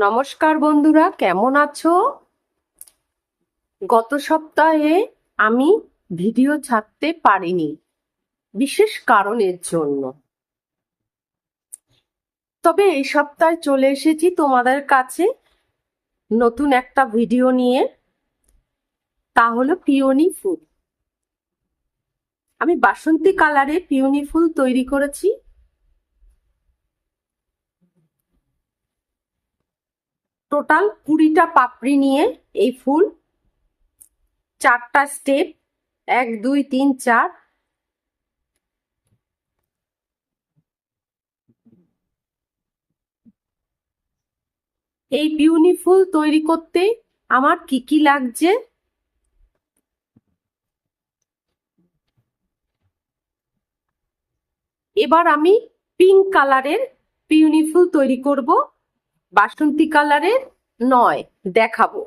নমস্কার বন্ধুরা, কেমন আছো? গত সপ্তাহে আমি ভিডিও ছাড়তে পারিনি বিশেষ কারণের জন্য। তবে এই সপ্তাহে চলে এসেছি তোমাদের কাছে নতুন একটা ভিডিও নিয়ে। তা হলো পিওনি ফুল। আমি বাসন্তী কালারে পিওনি ফুল তৈরি করেছি। টোটাল 20টা পাপড়ি নিয়ে এই ফুল, 4টা স্টেপ, 1 2 3 4। এই পিওনি ফুল তৈরি করতে আমার কি কি লাগছে এবার আমি পিঙ্ক কালারের পিওনি ফুল তৈরি করব, বাসন্তী কালারের নয়, দেখাবো।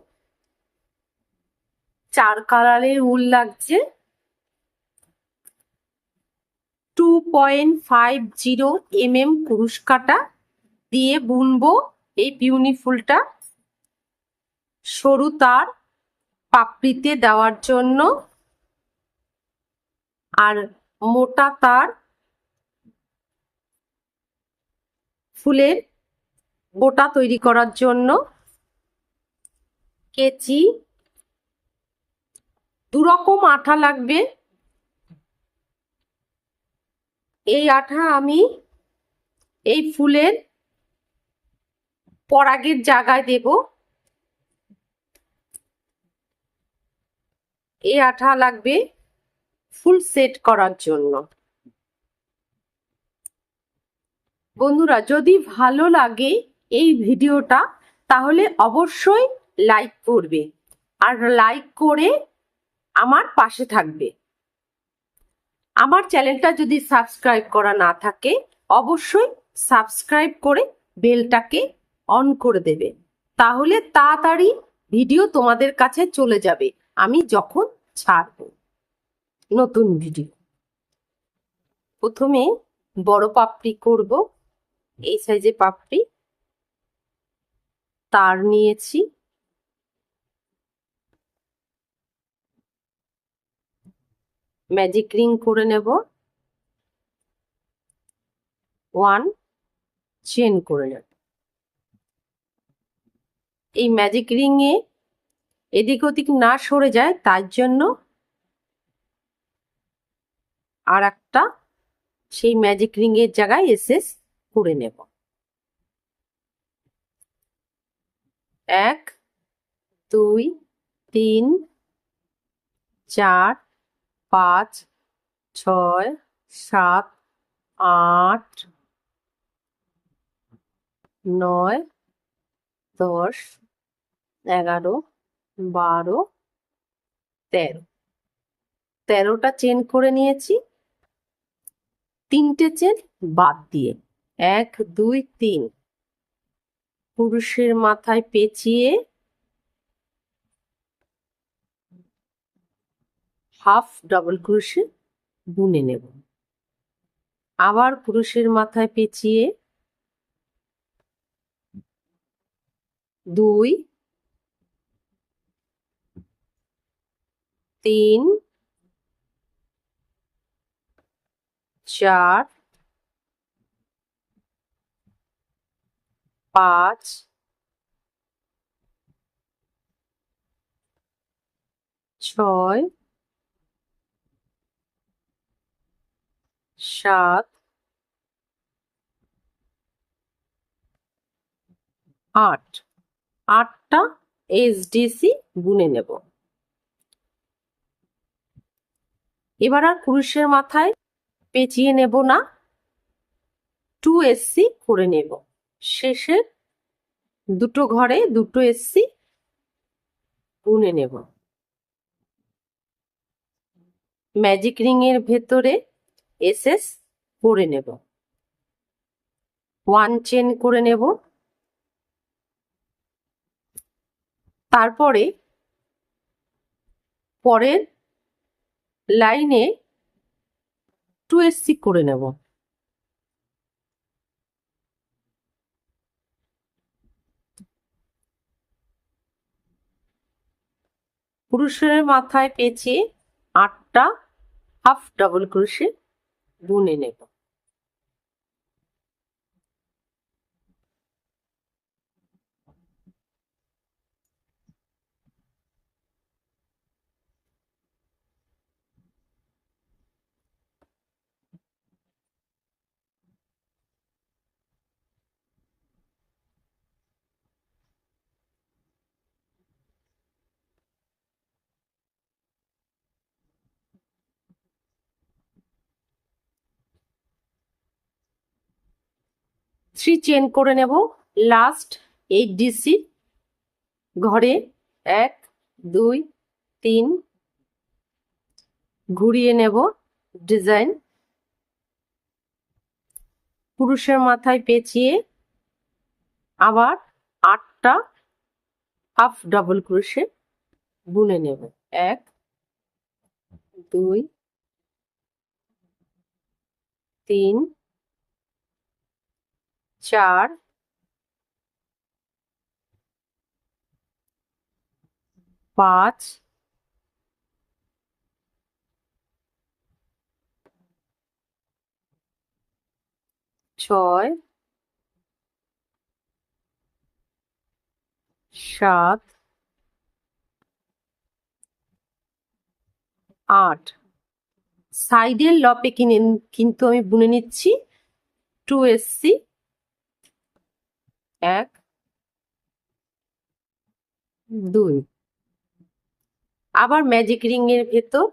4 কালারের উল লাগছে, 2.50 কুরুশ কাটা দিয়ে বুনবো এই পিওনি ফুলটা সরু তার পাপড়িতে দেওয়ার জন্য, আর মোটা তার ফুলের গোটা তৈরি করার জন্য। কেচি, 2 রকম আঠা লাগবে। এই আঠা আমি এই ফুলের পরাগের জায়গায় দেব। এই আঠা লাগবে ফুল সেট করার জন্য। বন্ধুরা, যদি ভালো লাগে এই ভিডিওটা তাহলে অবশ্যই লাইক করবে, আর লাইক করে আমার পাশে থাকবে। আমার চ্যানেলটা যদি সাবস্ক্রাইব করা না থাকে অবশ্যই সাবস্ক্রাইব করে বেলটাকে অন করে দেবে, তাহলে তাড়াতাড়ি ভিডিও তোমাদের কাছে চলে যাবে আমি যখন ছাড়ব নতুন ভিডিও। প্রথমে বড় পাপড়ি করব, এই সাইজে পাপড়ি তার নিয়েছি। ম্যাজিক রিং করে নেব, 1 চেন করে নেব। এই ম্যাজিক রিং এ এদিক ওদিক না সরে যায় তার জন্য আর একটা সেই ম্যাজিক রিং এর জায়গায় এসএস করে নেব। 1 2 3 4 5 6 7 8 9 10 11 12 13। 13টা চেন করে নিয়েছি, 3টে চেন বাদ দিয়ে। 1 2 3 পুরুষের মাথায় পেঁচিয়ে হাফ ডাবল ক্রোশে বুনে নেব। আবার পুরুষের মাথায় পেঁচিয়ে 2 3 4 5 6 7 8। 8টা এসডিসি বুনে নেব। এবার আর পুরুষের মাথায় পেঁচিয়ে নেব না, 2 এসসি করে নেব। শেষের দুটো ঘরে 2 এসসি বুনে নেব। ম্যাজিক রিং এর ভেতরে এসএস করে নেব, 1 চেন করে নেব। তারপরে পরের লাইনে 2 এসসি করে নেব। পুরুষের মাথায় পেঁচিয়ে 8টা হাফ ডাবল ক্রোশে বুনে নেব। থ্রি চেন করে নেব লাস্ট 8 ডিসি ঘরে। 1 2 3 ঘুরিয়ে নেব ডিজাইন। পুরুষের মাথায় পেঁচিয়ে আবার 8টা হাফ ডাবল ক্রোশে বুনে নেব। 1 2 3 4 5 6 7 8। সাইডের লপে কিন্তু আমি বুনে নিচ্ছি 2 এসসি। 1 2 আবার ম্যাজিক রিং এর ভেতর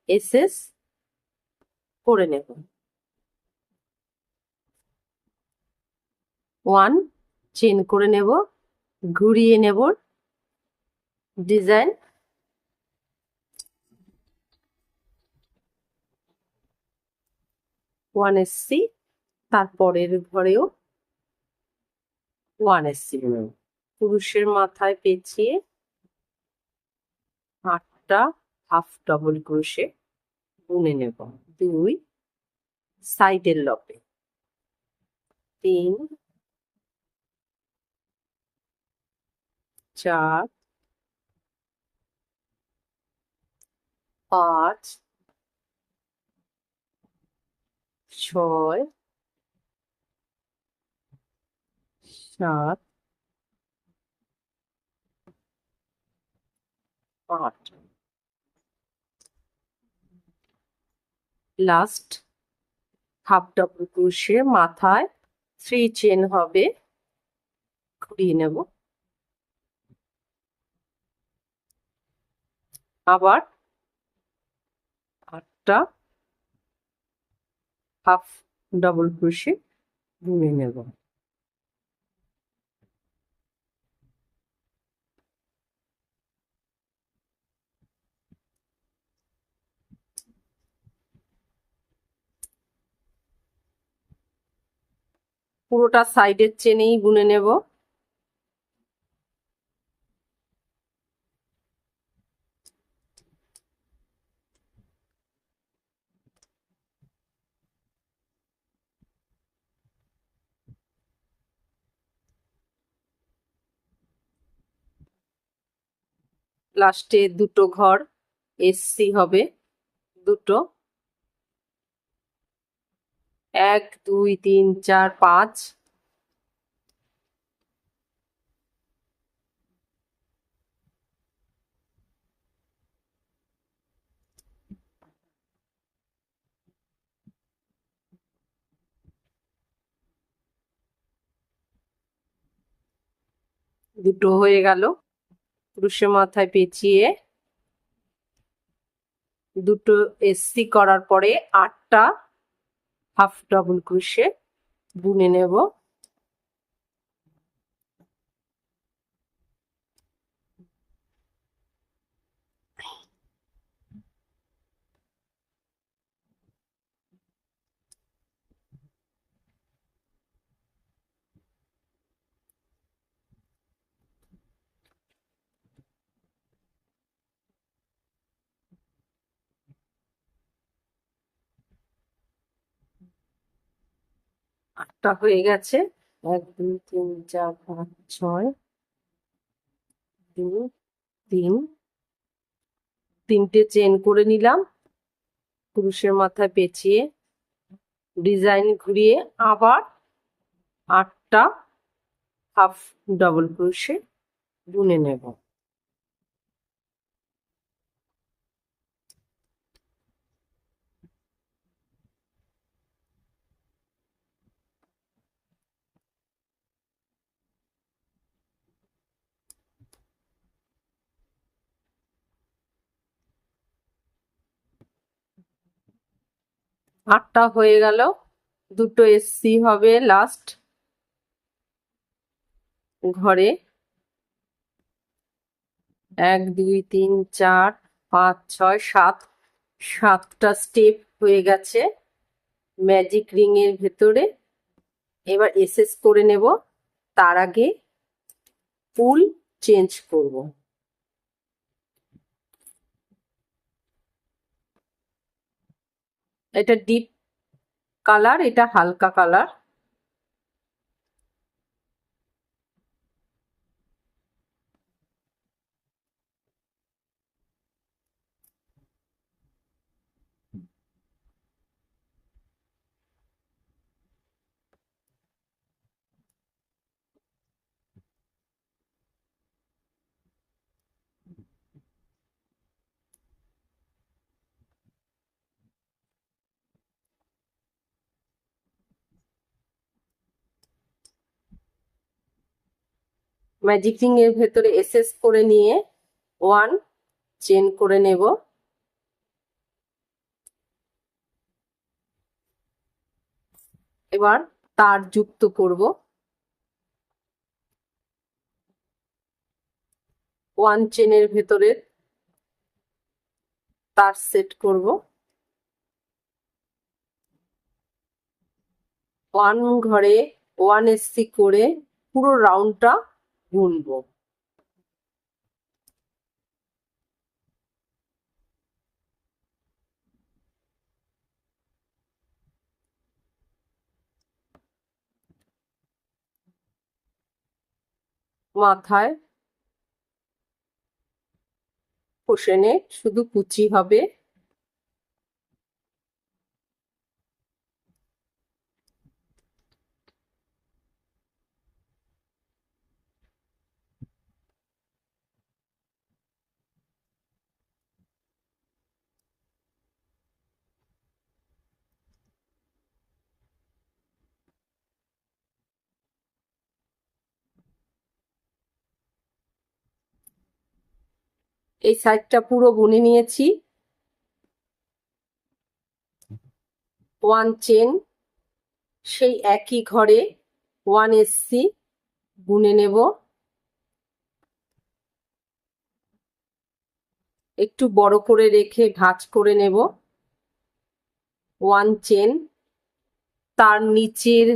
এসএস করে নেব। 1 চেন করে নেব, ঘুরিয়ে নেব ডিজাইন। 1 এসসি, তারপরের ঘরেও 1 এসসি। পুরুষের মাথায় পেঁচিয়ে 8টা হাফ ডাবল ক্রোশে বুনে নেব। 2 সাইডের লপে, 3 4 5 6 7 8। লাস্ট হাফ ডাবল ক্রোশে মাথায় 3 চেন হবে, ঘুরিয়ে নেব। আবার 8টা হাফ ডাবল ক্রোশে বুনে নেব। পুরোটা সাইডের চেনেই বুনে নেব। লাস্টে দুটো ঘর এসসি হবে, দুটো। 1 2 3 4 5। দুটো হয়ে গেল। পুরুষের মাথায় পেঁচিয়ে দুটো এসসি করার পরে 8টা হাফ ডাবল ক্রোশে বুনে নেব। আটটা হয়ে গেছে। 1 2 3 4 5 6 2 3 3টে চেন করে নিলাম, কুরুশের মাথায় পেঁচিয়ে ডিজাইন ঘুরিয়ে আবার 8টা হাফ ডবল ক্রোশে বুনে নেব। আটটা হয়ে গেল, দুটো এসসি হবে লাস্ট ঘরে। 1 2 3 4 5 6 7, 7টা স্টেপ হয়ে গেছে ম্যাজিক রিং এর ভেতরে। এবার এসএস করে নেব, তার আগে ফুল চেঞ্জ করব। এটা ডিপ কালার, এটা হালকা কালার। ম্যাজিক রিং এর ভেতরে এসএস করে নিয়ে 1 চেন করে নেব। এবার তার যুক্ত করব। 1 চেনের ভেতরে তার সেট করব। 1 ঘরে 1 এসসি করে পুরো রাউন্ডটা বুনবো। মাথায় কোশেনে শুধু কুচি হবে। এই সাইডটা পুরো বুনে নিয়েছি। 1 চেন, সেই একই ঘরে 1 এসসি বুনে নেব। একটু বড় করে রেখে ভাঁজ করে নেব। 1 চেন, তার নিচের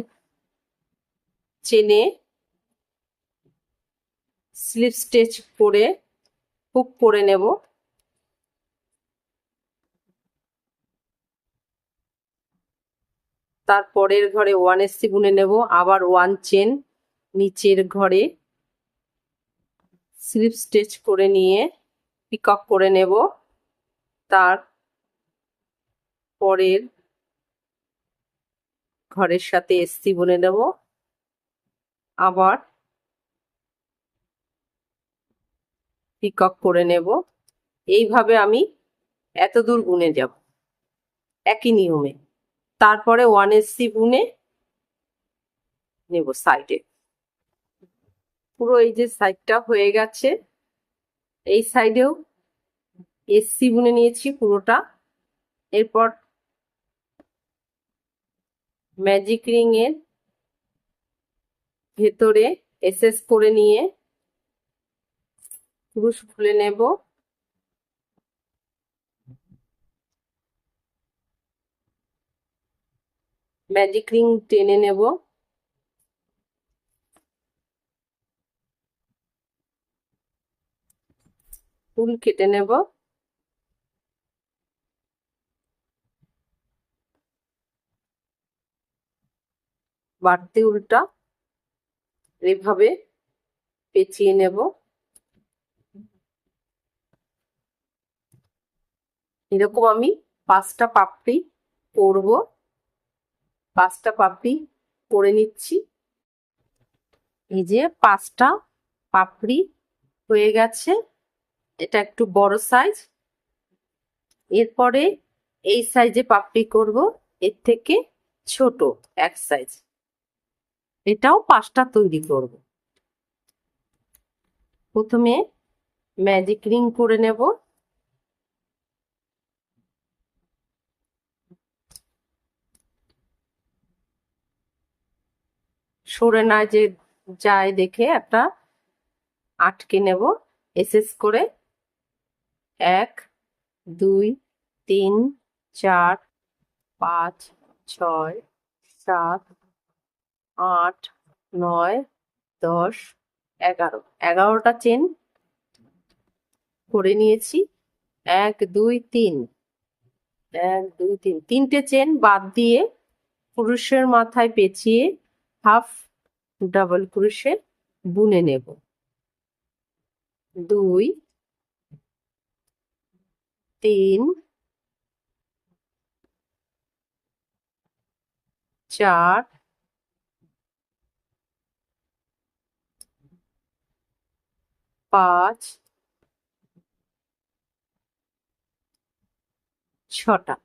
চেনে স্লিপ স্টিচ করে হুক করে নেব। তারপরের ঘরে 1 এসসি বুনে নেব, আবার 1 চেন নিচের ঘরে স্লিপ স্টিচ করে নিয়ে পিকক করে নেব। তার পরের ঘরের সাথে এসসি বুনে নেব, আবার পিকক করে নেব। এইভাবে আমি এত দূর বুনে যাব একই নিয়মে। তারপরে 1 এসসি বুনে নেব সাইডে। পুরো এই যে সাইডটা হয়ে গেছে, এই সাইডেও এসসি বুনে নিয়েছি পুরোটা। এরপর ম্যাজিক রিং এর ভেতরে এসএস করে নিয়ে ক্রুশ খুলে নেব। ম্যাজিক রিং টেনে নেব। ফুল কেটে নেব। বাড়তি উল্টা এভাবে পেঁচিয়ে নেব। এরকম আমি 5টা পাপড়ি করব। 5টা পাপড়ি করে নিচ্ছি। এই যে 5টা পাপড়ি হয়ে গেছে। এটা একটু বড় সাইজ। এরপরে এই সাইজে পাপড়ি করব, এর থেকে ছোট এক সাইজ। এটাও 5টা তৈরি করব। প্রথমে ম্যাজিক রিং করে নেব। সরে না যে যায় দেখে একটা আটকে নেব এসএস করে। 1 2 3 4 5 6 7 8 9 10 11। 11টা চেন করে নিয়েছি। 1 2 3 1 2 3 তিনটে চেন বাদ দিয়ে ক্রোশের মাথায় পেঁচিয়ে হাফ ডাবল ক্রোশে বুনে নেব। 2 3 4 5 6টা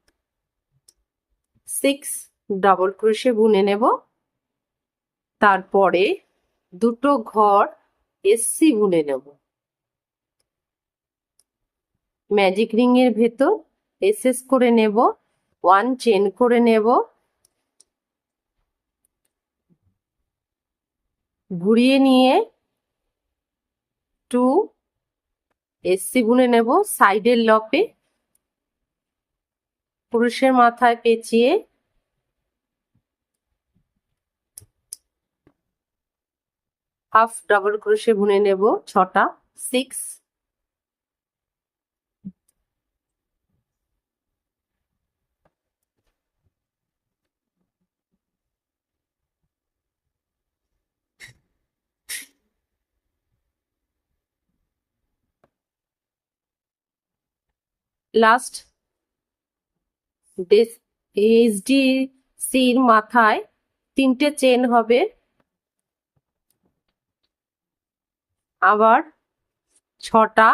6 ডাবল ক্রোশে বুনে নেব। তারপরে দুটো ঘর এসসি বুনে নেব। ম্যাজিক রিং এর ভেতর এসএস করে নেব। 1 চেন করে নেব। ঘুরিয়ে নিয়ে 2 এসসি বুনে নেব সাইডের লপে। ক্রোশের মাথায় পেঁচিয়ে হাফ ডাবল ক্রোশে বুনে নেব 6টা 6। লাস্ট এইচডিসির মাথায় 3টে চেন হবে। আবার 6টা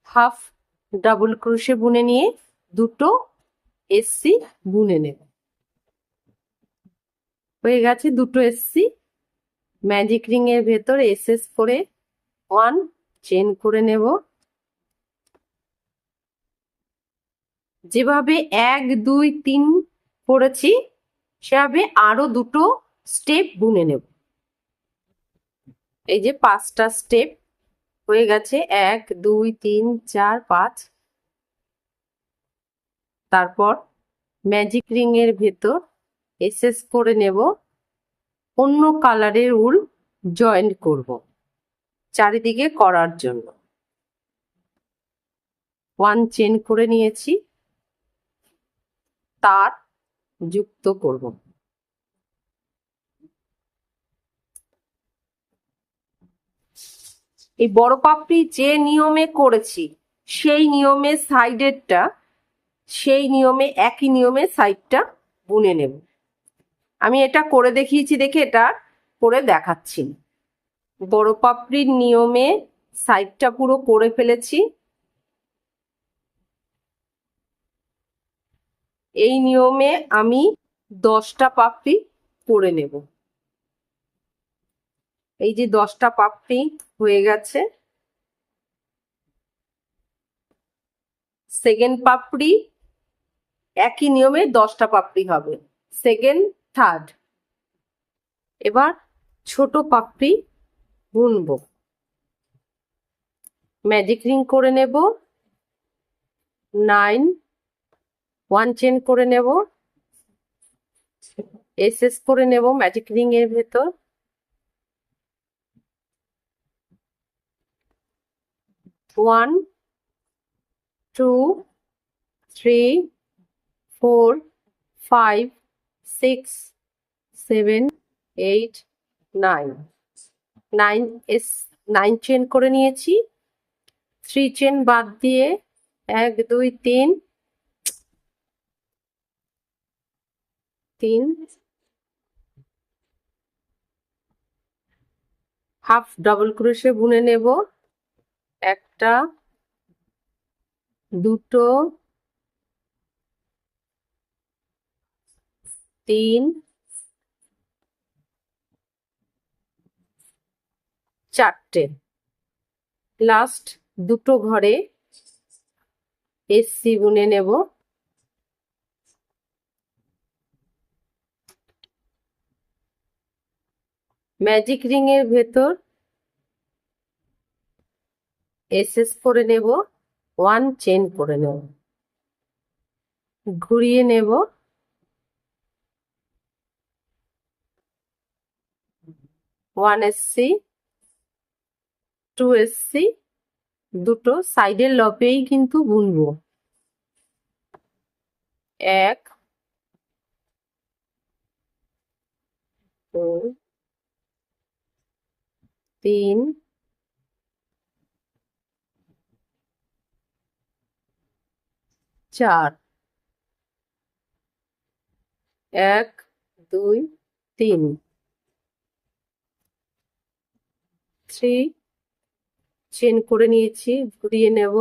হাফ ডাবল ক্রোশে বুনে নিয়ে দুটো এসসি বুনে নেব। হয়ে গেছে দুটো এসসি। ম্যাজিক রিং এর ভেতর এসএস করে 1 চেন করে নেব। যেভাবে 1 2 3 করেছি সেভাবে আরো দুটো স্টেপ বুনে নেব। এই যে 5টা স্টেপ হয়ে গেছে। 1 2 3 4 5। তারপর ম্যাজিক রিং এর ভেতর এসএস করে নেব। অন্য কালারের উল জয়েন্ট করব চারিদিকে করার জন্য। 1 চেন করে নিয়েছি। তার যুক্ত করব। এই বড় পাপড়ি যে নিয়মে করেছি সেই নিয়মে সাইডেরটা সেই নিয়মে একই নিয়মে সাইডটা বুনে নেব। আমি এটা করে দেখিয়েছি দেখে এটা করে দেখাচ্ছি। বড় পাপড়ির নিয়মে সাইডটা পুরো করে ফেলেছি। এই নিয়মে আমি 10টা পাপড়ি করে নেব। এই যে 10টা পাপড়ি হয়ে গেছে। সেকেন্ড পাপড়ি একই নিয়মে 10টা পাপড়ি হবে। Second third. এবার ছোট পাপড়ি বুনবো। ম্যাজিক রিং করে নেব। 9 1 চেন করে নেব। এসএস করে নেব ম্যাজিক রিং এর ভেতর। 1 2 3 4 5 6 7 8 9 9 চেন করে নিয়েছি। 3 চেন বাদ দিয়ে 1 2 3 3 হাফ ডাবল ক্রোশে বুনে নেব, একটা, দুটো, 3, 4টে। লাস্ট দুটো ঘরে এসসি বুনে নেব। ম্যাজিক রিং এর ভেতর এসএস করে নেব, 1 চেন করে নেব, ঘুরিয়ে নেব, 1 এসসি, 2 এসসি, দুটো সাইডের লপেই কিন্তু বুনবো। 1, 2, 3, 4, 1, 2, 3, 3 চেন করে নিয়েছি, ঘুরিয়ে নেব,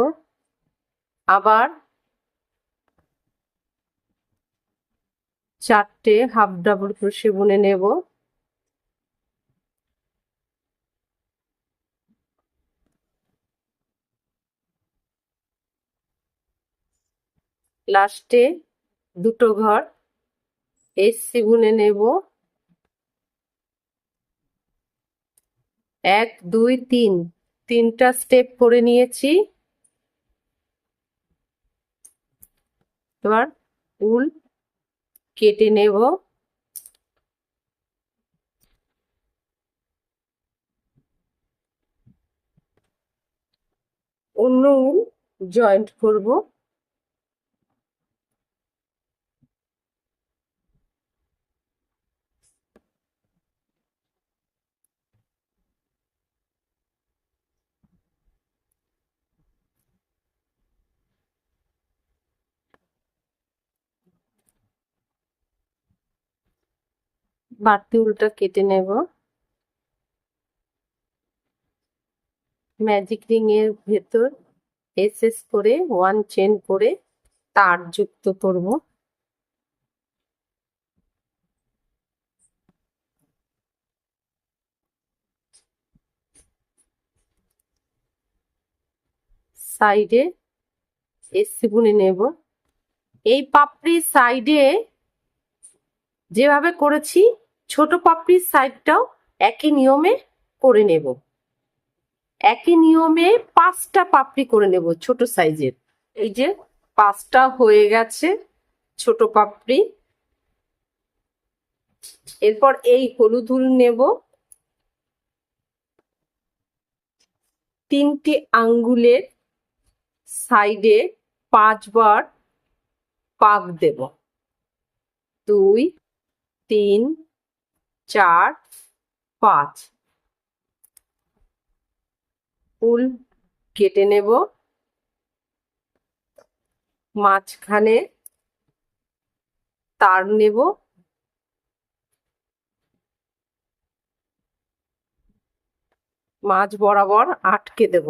আবার 4টে হাফ ডাবল ক্রোশে বুনে নেব, লাস্টে দুটো ঘর এসসি বুনে নেব, 1, 2, 3, 3টা স্টেপ করে নিয়েছি। এবার উল কেটে নেব, অন্য উল জয়েন্ট করব। বাড়তি উলটা কেটে নেব, ম্যাজিক রিং এর ভেতর এসএস করে 1 চেন করে তার যুক্ত করব। সাইডে এসসি বুনে নেব। এই পাপড়ির সাইডে যেভাবে করেছি ছোট পাপড়ির সাইডটাও একই নিয়মে করে নেব। একই নিয়মে 5টা পাপড়ি করে নেব ছোট সাইজের। এই যে 5টা হয়ে গেছে ছোট পাপড়ি। এরপর এই হলুদ উল নেব, 3টে আঙ্গুলের সাইডে 5 বার পাক দেব, 2, 3, 4, 5। উল কেটে নেব, মাঝখানে তার নেব, মাঝ বরাবর আটকে দেব।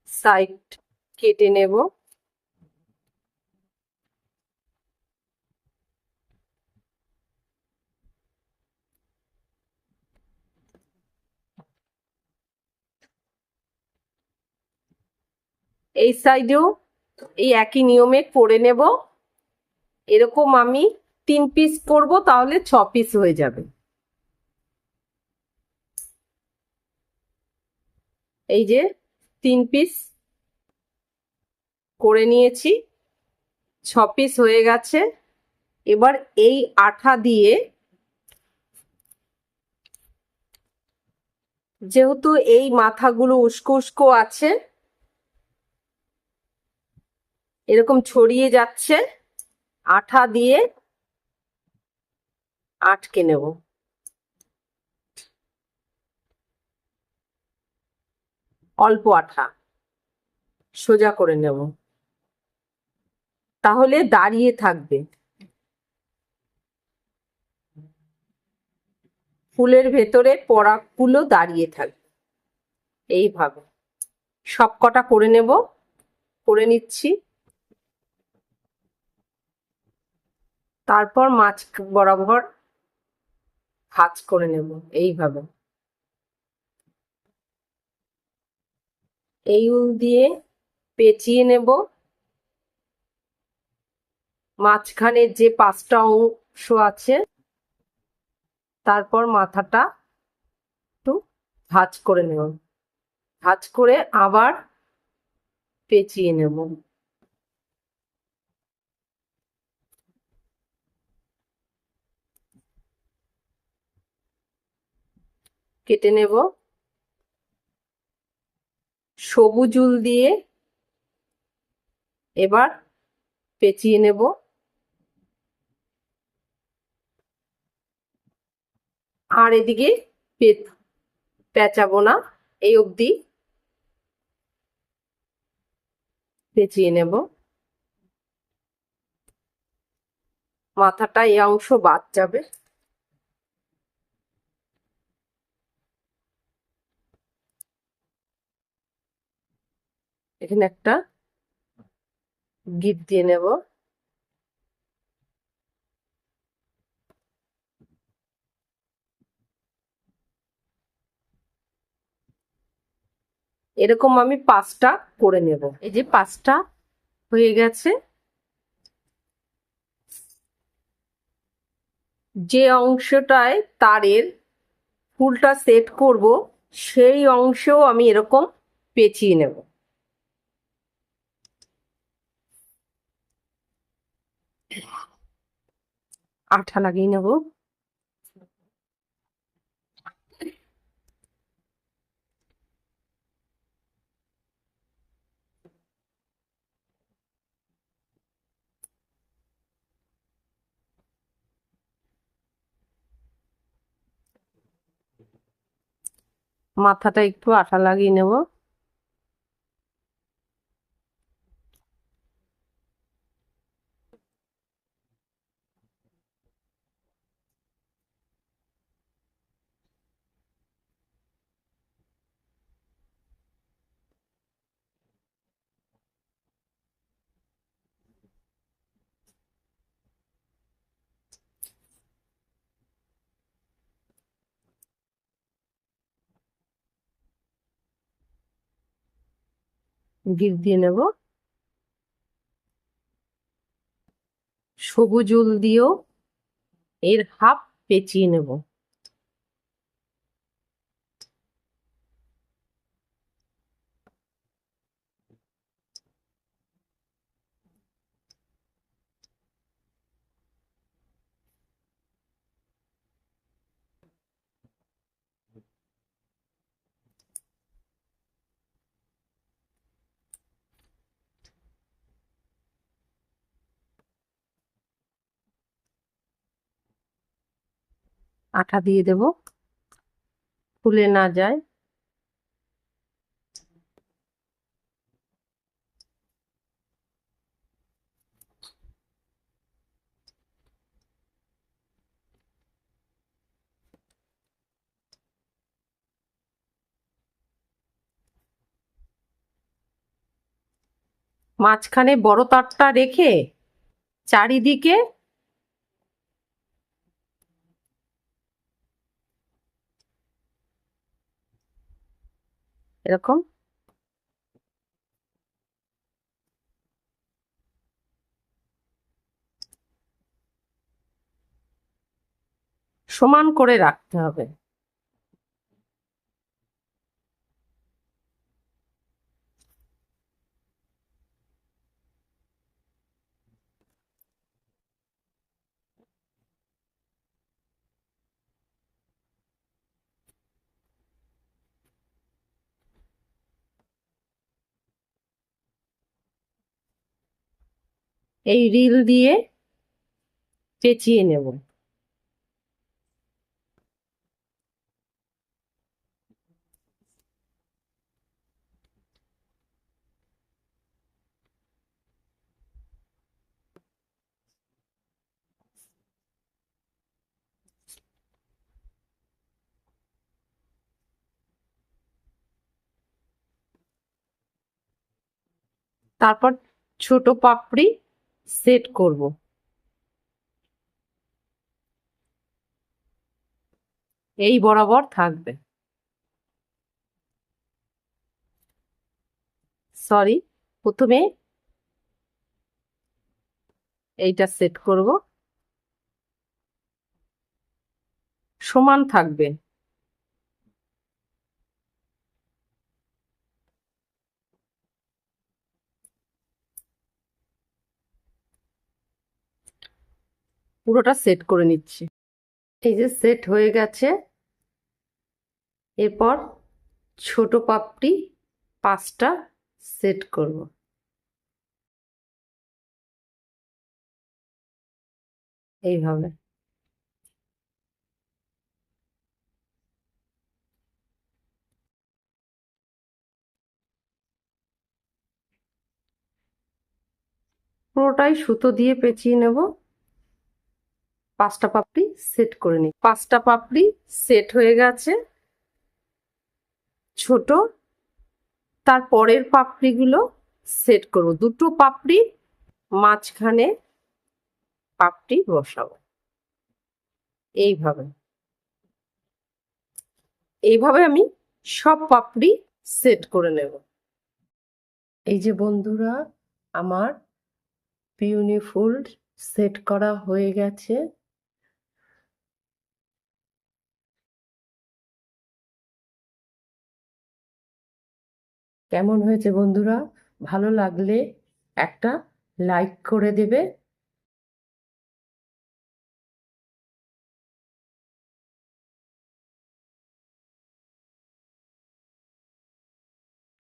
সাইড কেটে নেব, এই সাইডেও এই একই নিয়মে করে নেব। এরকম আমি 3 পিস করব, তাহলে 6 পিস হয়ে যাবে। এই যে 3 পিস করে নিয়েছি, 6 পিস হয়ে গেছে। এবার এই আঠা দিয়ে, যেহেতু এই মাথাগুলো উস্কো উস্কো আছে, এরকম ছড়িয়ে যাচ্ছে, আঠা দিয়ে আটকে নেব। অল্প আঠা। সোজা করে নেব, তাহলে দাঁড়িয়ে থাকবে। ফুলের ভেতরে পরাগগুলো দাঁড়িয়ে থাকবে। এইভাবে সবকটা করে নেব, করে নিচ্ছি। তারপর মাছ বরাবর ভাঁজ করে নেব এইভাবে। এই উল দিয়ে পেঁচিয়ে নেব। মাঝখানে যে 5টা অংশ আছে, তারপর মাথাটা একটু ভাঁজ করে নেব, ভাঁজ করে আবার পেঁচিয়ে নেব। কেটে নেব। সবুজ উল দিয়ে এবার পেঁচিয়ে নেব। আর এদিকে পেঁচাবো না, এই অবধি পেঁচিয়ে নেব। মাথাটা এই অংশ বাদ যাবে। এখানে একটা গিট দিয়ে নেব। এরকম আমি 5টা করে নেব। এই যে 5টা হয়ে গেছে। যে অংশটায় তারের ফুলটা সেট করব, সেই অংশেও আমি এরকম পেঁচিয়ে নেব। আঠা লাগিয়ে নেব। মাথাটা একটু আঠা লাগিয়ে নেব। গিট দিয়ে নেব। সবুজ উল দিয়েও এর হাফ পেঁচিয়ে নেব। আঠা দিয়ে দেব, খুলে না যায়। মাঝখানে বড় তারটা রেখে চারিদিকে এরকম সমান করে রাখতে হবে। এই রিল দিয়ে পেঁচিয়ে নেব। তারপর ছোট পাপড়ি সেট করব। এই বরাবর থাকবে। সরি, প্রথমে এইটা সেট করব, সমান থাকবে। পুরোটা সেট করে নিচ্ছি। এই যে সেট হয়ে গেছে। এরপর ছোট পাপড়ি 5টা সেট করব। এইভাবে। পুরোটাই সুতো দিয়ে পেঁচিয়ে নেব। 5টা পাপড়ি সেট করে নিই। 5টা পাপড়ি সেট হয়ে গেছে। ছোট, তার পরের পাপড়িগুলো সেট করব। দুটো পাপড়ি মাঝখানে পাপড়ি বসাবো। এইভাবে এইভাবে আমি সব পাপড়ি সেট করে নেব। এই যে বন্ধুরা, আমার পিওনি ফুল সেট করা হয়ে গেছে। কেমন হয়েছে বন্ধুরা? ভালো লাগলে একটা লাইক করে দেবে।